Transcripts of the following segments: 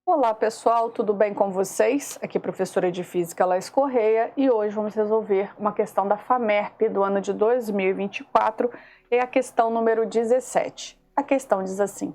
Olá pessoal, tudo bem com vocês? Aqui é a professora de Física Laís Correia e hoje vamos resolver uma questão da FAMERP do ano de 2024, é a questão número 17. A questão diz assim: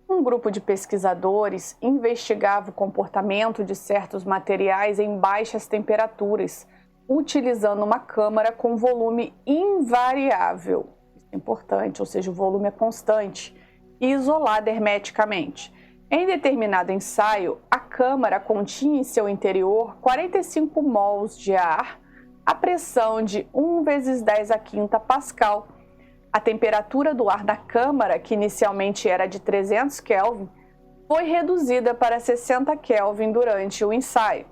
um grupo de pesquisadores investigava o comportamento de certos materiais em baixas temperaturas, utilizando uma câmara com volume invariável, isso é importante, ou seja, o volume é constante, e isolada hermeticamente. Em determinado ensaio, a câmara continha em seu interior 45 mols de ar a pressão de 1 vezes 10 a quinta Pascal. A temperatura do ar da câmara, que inicialmente era de 300 Kelvin, foi reduzida para 60 Kelvin durante o ensaio.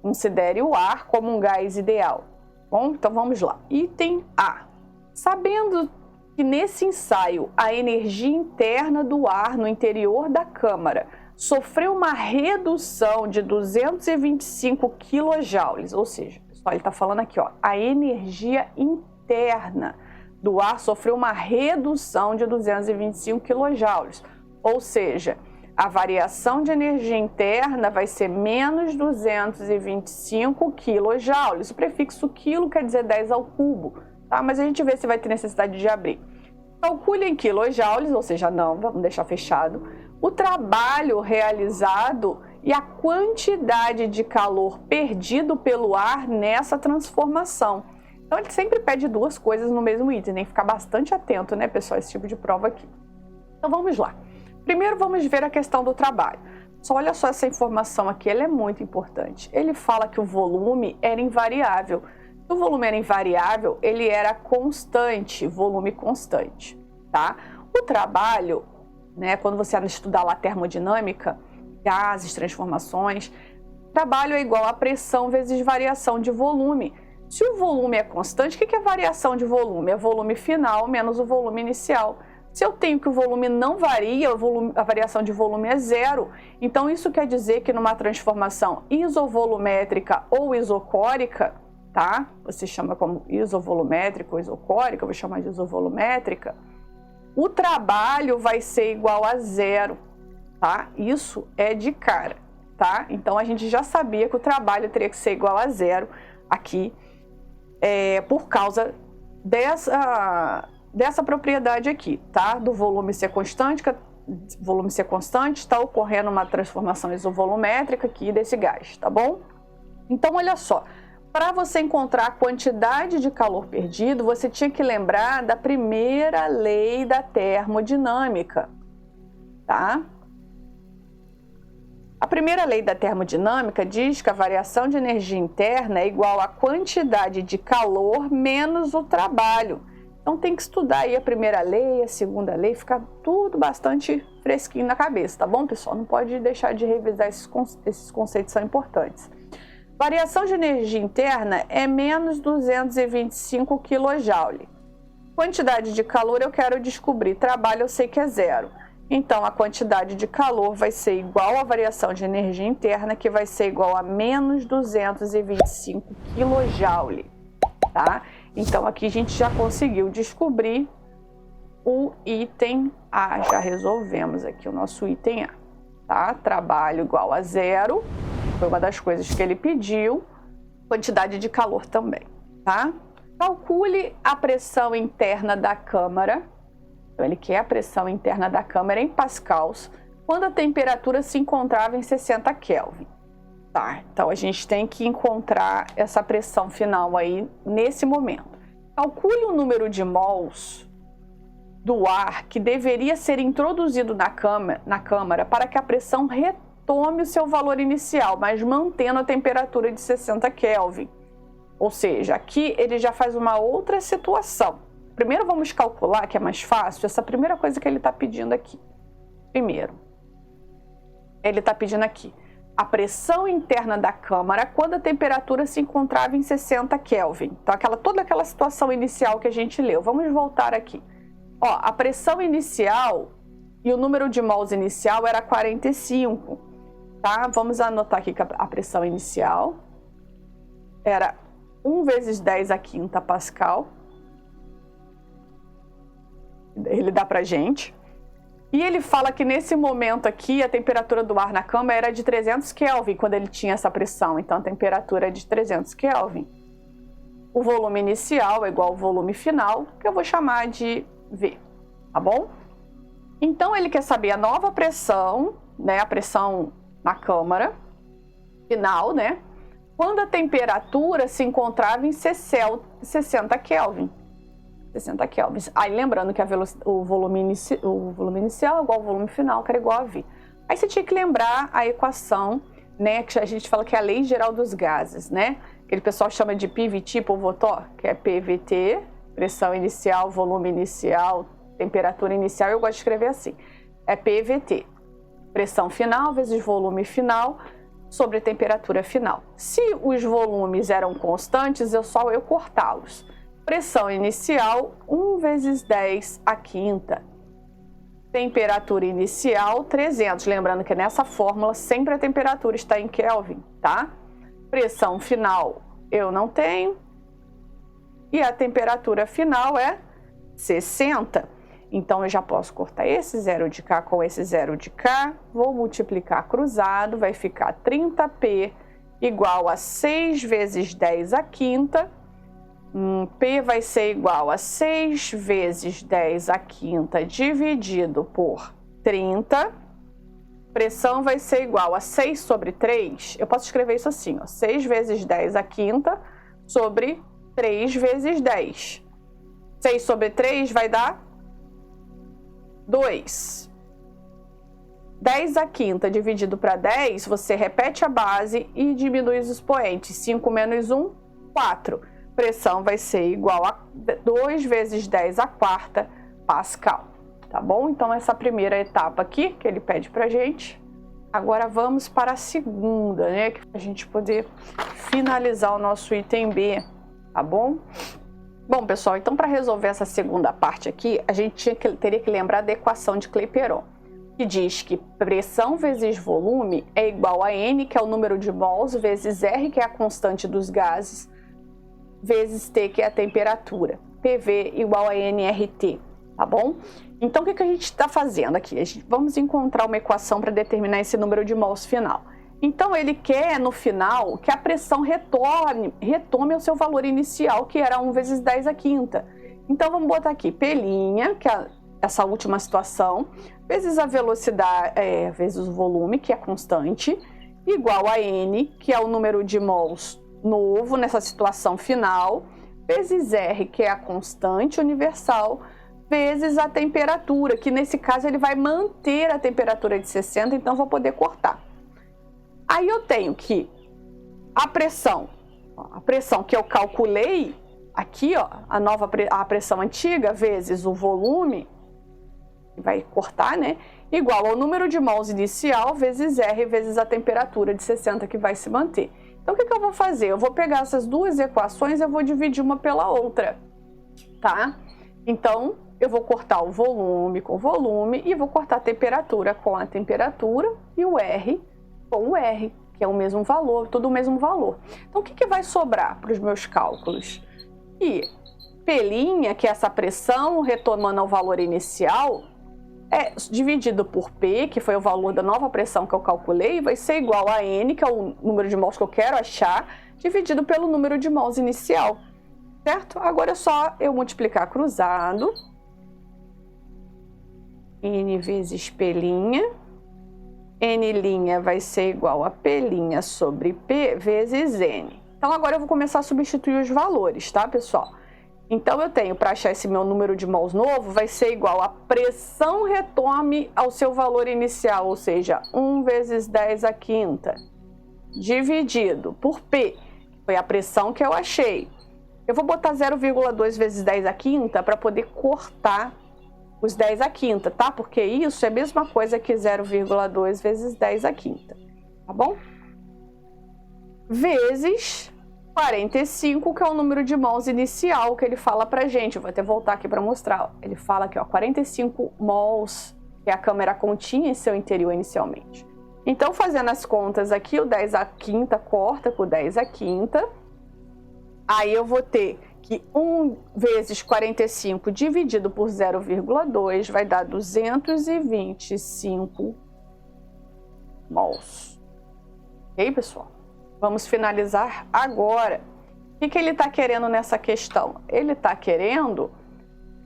Considere o ar como um gás ideal. Bom, então vamos lá. Item A. Sabendo que nesse ensaio a energia interna do ar no interior da câmara sofreu uma redução de 225 kJ, ou seja, pessoal, ele está falando aqui, ó, a energia interna do ar sofreu uma redução de 225 kJ, ou seja, a variação de energia interna vai ser menos 225 kJ. O prefixo quilo quer dizer 10 ao cubo. Tá? Mas a gente vê se vai ter necessidade de abrir. Calcule em quilojoules, ou seja, não, vamos deixar fechado, o trabalho realizado e a quantidade de calor perdido pelo ar nessa transformação. Então, ele sempre pede duas coisas no mesmo item, tem que ficar bastante atento, né, pessoal, a esse tipo de prova aqui. Então, vamos lá. Primeiro, vamos ver a questão do trabalho. Olha só essa informação aqui, ela é muito importante. Ele fala que o volume era invariável. O volume era invariável, ele era constante, volume constante, tá? O trabalho, né, quando você estudar lá termodinâmica, gases, transformações, trabalho é igual a pressão vezes variação de volume. Se o volume é constante, o que é variação de volume? É volume final menos o volume inicial. Se eu tenho que o volume não varia, a variação de volume é zero, então isso quer dizer que numa transformação isovolumétrica ou isocórica, tá? Você chama como isovolumétrica ou isocórica, eu vou chamar de isovolumétrica, o trabalho vai ser igual a zero, tá? Isso é de cara, tá? Então a gente já sabia que o trabalho teria que ser igual a zero aqui, por causa dessa propriedade aqui, tá? Do volume ser constante, está ocorrendo uma transformação isovolumétrica aqui desse gás, tá bom? Então olha só, para você encontrar a quantidade de calor perdido, você tinha que lembrar da primeira lei da termodinâmica, tá? A primeira lei da termodinâmica diz que a variação de energia interna é igual à quantidade de calor menos o trabalho. Então tem que estudar aí a primeira lei, a segunda lei, ficar tudo bastante fresquinho na cabeça, tá bom, pessoal? Não pode deixar de revisar esses conceitos, são importantes. Variação de energia interna é menos 225 kJ. Quantidade de calor eu quero descobrir, trabalho eu sei que é zero. Então, a quantidade de calor vai ser igual à variação de energia interna, que vai ser igual a menos 225 kJ, tá? Então, aqui a gente já conseguiu descobrir o item A, já resolvemos aqui o nosso item A, tá? Trabalho igual a zero. Foi uma das coisas que ele pediu, quantidade de calor também, tá? Calcule a pressão interna da câmara, então ele quer a pressão interna da câmara em pascals, quando a temperatura se encontrava em 60 Kelvin. Tá, então a gente tem que encontrar essa pressão final aí nesse momento. Calcule o número de mols do ar que deveria ser introduzido na câmara para que a pressão retome o seu valor inicial, mas mantendo a temperatura de 60 Kelvin. Ou seja, aqui ele já faz uma outra situação. Primeiro vamos calcular, que é mais fácil, essa primeira coisa que ele está pedindo aqui. Primeiro, ele está pedindo aqui a pressão interna da câmara quando a temperatura se encontrava em 60 Kelvin. Então, toda aquela situação inicial que a gente leu. Vamos voltar aqui. Ó, a pressão inicial e o número de mols inicial era 45. Tá? Vamos anotar aqui que a pressão inicial era 1 vezes 10 a quinta Pascal. Ele dá pra gente. E ele fala que nesse momento aqui, a temperatura do ar na câmara era de 300 Kelvin, quando ele tinha essa pressão. Então, a temperatura é de 300 Kelvin. O volume inicial é igual ao volume final, que eu vou chamar de V, tá bom? Então, ele quer saber a nova pressão, né? A pressão na câmara final, né? Quando a temperatura se encontrava em 60 Kelvin. 60 kelvins. Aí lembrando que o volume inicial é igual ao volume final, que era igual a V. Aí você tinha que lembrar a equação, né, que a gente fala que é a lei geral dos gases, né? Aquele pessoal chama de PVT, Povotor, que é PVT, pressão inicial, volume inicial, temperatura inicial. Eu gosto de escrever assim. É PVT, pressão final vezes volume final sobre temperatura final. Se os volumes eram constantes, só eu cortá-los. Pressão inicial, 1 vezes 10 à quinta. Temperatura inicial, 300. Lembrando que nessa fórmula sempre a temperatura está em Kelvin, tá? Pressão final eu não tenho. E a temperatura final é 60. Então, eu já posso cortar esse zero de cá com esse zero de cá. Vou multiplicar cruzado, vai ficar 30P igual a 6 vezes 10 à quinta. P vai ser igual a 6 vezes 10 à quinta dividido por 30. Pressão vai ser igual a 6 sobre 3. Eu posso escrever isso assim, ó, 6 vezes 10 à quinta sobre 3 vezes 10. 6 sobre 3 vai dar 2. 10 à quinta dividido para 10, você repete a base e diminui os expoentes. 5 menos 1, 4. Pressão vai ser igual a 2 vezes 10 à quarta Pascal, tá bom? Então, essa primeira etapa aqui, que ele pede pra gente. Agora, vamos para a segunda, né? Que a gente poder finalizar o nosso item B, tá bom? Bom, pessoal, então, para resolver essa segunda parte aqui, a gente teria que lembrar da equação de Clapeyron, que diz que pressão vezes volume é igual a N, que é o número de mols, vezes R, que é a constante dos gases, vezes T, que é a temperatura. PV igual a nRT, tá bom? Então, o que a gente está fazendo aqui? Vamos encontrar uma equação para determinar esse número de mols final. Então, ele quer, no final, que a pressão retome ao seu valor inicial, que era 1 vezes 10 à quinta. Então, vamos botar aqui P', que é essa última situação, vezes a velocidade, vezes o volume, que é constante, igual a N, que é o número de mols novo nessa situação final, vezes R, que é a constante universal, vezes a temperatura, que nesse caso ele vai manter a temperatura de 60, então vou poder cortar. Aí eu tenho que a pressão que eu calculei aqui, ó, a pressão antiga vezes o volume, vai cortar, né? Igual ao número de mols inicial vezes R vezes a temperatura de 60 que vai se manter. Então, o que eu vou fazer? Eu vou pegar essas duas equações e eu vou dividir uma pela outra, tá? Então, eu vou cortar o volume com o volume e vou cortar a temperatura com a temperatura e o R com o R, que é o mesmo valor, tudo o mesmo valor. Então, o que vai sobrar para os meus cálculos? E P', que é essa pressão retomando ao valor inicial, dividido por P, que foi o valor da nova pressão que eu calculei, vai ser igual a N, que é o número de mols que eu quero achar, dividido pelo número de mols inicial, certo? Agora é só eu multiplicar cruzado, N vezes P', N' vai ser igual a P' sobre P vezes N. Então, agora eu vou começar a substituir os valores, tá, pessoal? Então, eu tenho, para achar esse meu número de mols novo, vai ser igual a pressão retome ao seu valor inicial, ou seja, 1 vezes 10 à quinta, dividido por P, que foi a pressão que eu achei. Eu vou botar 0,2 vezes 10 à quinta para poder cortar os 10 à quinta, tá? Porque isso é a mesma coisa que 0,2 vezes 10 à quinta, tá bom? Vezes 45, que é o número de mols inicial que ele fala pra gente. Eu vou até voltar aqui para mostrar. Ele fala aqui, ó, 45 mols que a câmara continha em seu interior inicialmente. Então, fazendo as contas aqui, o 10 à quinta corta com o 10 à quinta. Aí eu vou ter que 1 vezes 45 dividido por 0,2 vai dar 225 mols. Ok, pessoal? Vamos finalizar agora. O que ele está querendo nessa questão? Ele está querendo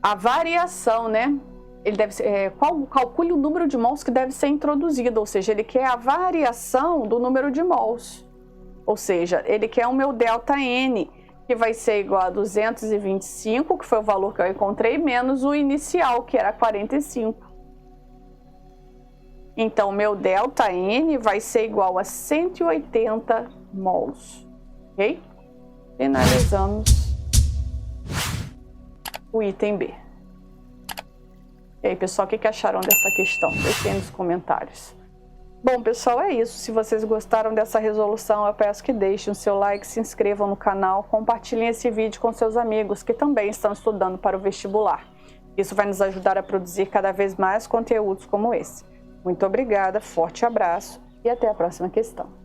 a variação, né? Ele deve ser, calcule o número de mols que deve ser introduzido, ou seja, ele quer a variação do número de mols. Ou seja, ele quer o meu ΔN, que vai ser igual a 225, que foi o valor que eu encontrei, menos o inicial, que era 45. Então, meu ΔN vai ser igual a 180 mols. Ok? Finalizamos o item B. E aí, pessoal, o que acharam dessa questão? Deixem nos comentários. Bom, pessoal, é isso. Se vocês gostaram dessa resolução, eu peço que deixem o seu like, se inscrevam no canal, compartilhem esse vídeo com seus amigos que também estão estudando para o vestibular. Isso vai nos ajudar a produzir cada vez mais conteúdos como esse. Muito obrigada, forte abraço e até a próxima questão.